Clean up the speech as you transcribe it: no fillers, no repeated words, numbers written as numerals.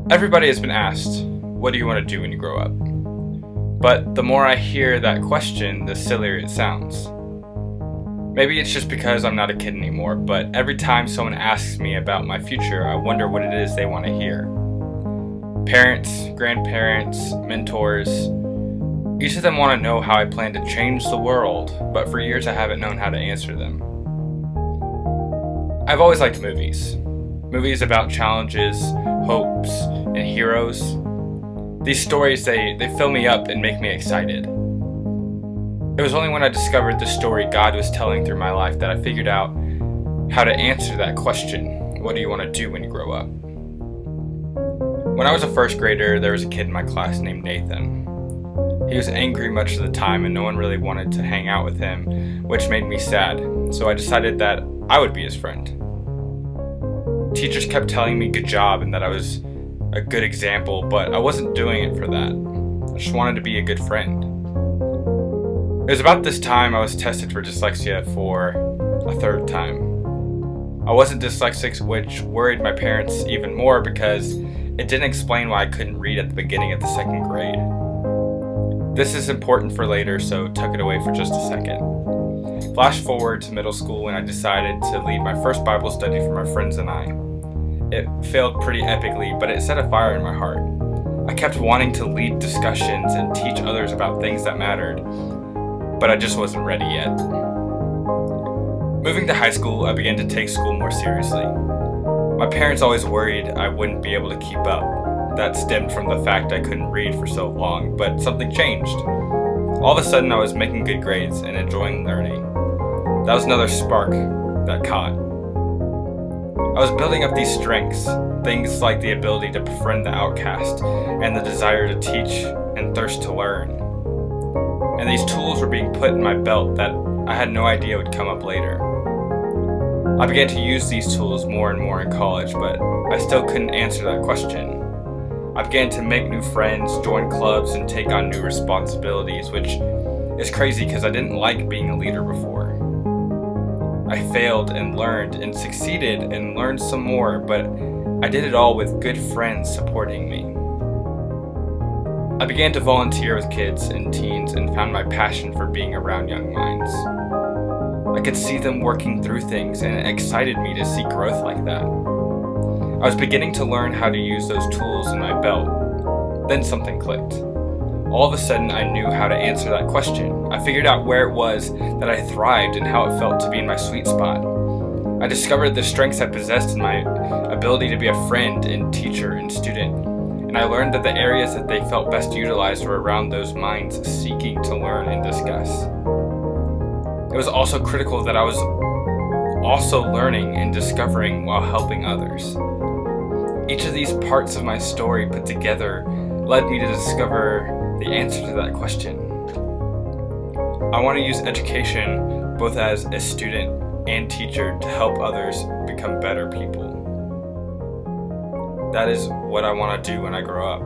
Everybody has been asked, what do you want to do when you grow up? But the more I hear that question, the sillier it sounds. Maybe it's just because I'm not a kid anymore, but every time someone asks me about my future, I wonder what it is they want to hear. Parents, grandparents, mentors, each of them want to know how I plan to change the world, but for years I haven't known how to answer them. I've always liked movies. Movies about challenges, hopes, and heroes. These stories, they fill me up and make me excited. It was only when I discovered the story God was telling through my life that I figured out how to answer that question, what do you want to do when you grow up? When I was a first grader, there was a kid in my class named Nathan. He was angry much of the time and no one really wanted to hang out with him, which made me sad, so I decided that I would be his friend. Teachers kept telling me good job and that I was a good example, but I wasn't doing it for that. I just wanted to be a good friend. It was about this time I was tested for dyslexia for a third time. I wasn't dyslexic, which worried my parents even more because it didn't explain why I couldn't read at the beginning of the second grade. This is important for later, so tuck it away for just a second. Flash forward to middle school when I decided to lead my first Bible study for my friends and I. It failed pretty epically, but it set a fire in my heart. I kept wanting to lead discussions and teach others about things that mattered, but I just wasn't ready yet. Moving to high school, I began to take school more seriously. My parents always worried I wouldn't be able to keep up. That stemmed from the fact I couldn't read for so long, but something changed. All of a sudden I was making good grades and enjoying learning. That was another spark that caught. I was building up these strengths, things like the ability to befriend the outcast and the desire to teach and thirst to learn. And these tools were being put in my belt that I had no idea would come up later. I began to use these tools more and more in college, but I still couldn't answer that question. I began to make new friends, join clubs, and take on new responsibilities, which is crazy because I didn't like being a leader before. I failed and learned and succeeded and learned some more, but I did it all with good friends supporting me. I began to volunteer with kids and teens and found my passion for being around young minds. I could see them working through things and it excited me to see growth like that. I was beginning to learn how to use those tools in my belt. Then something clicked. All of a sudden I knew how to answer that question. I figured out where it was that I thrived and how it felt to be in my sweet spot. I discovered the strengths I possessed in my ability to be a friend and teacher and student. And I learned that the areas that they felt best utilized were around those minds seeking to learn and discuss. It was also critical that I was also learning and discovering while helping others. Each of these parts of my story put together led me to discover the answer to that question. I want to use education both as a student and teacher to help others become better people. That is what I want to do when I grow up.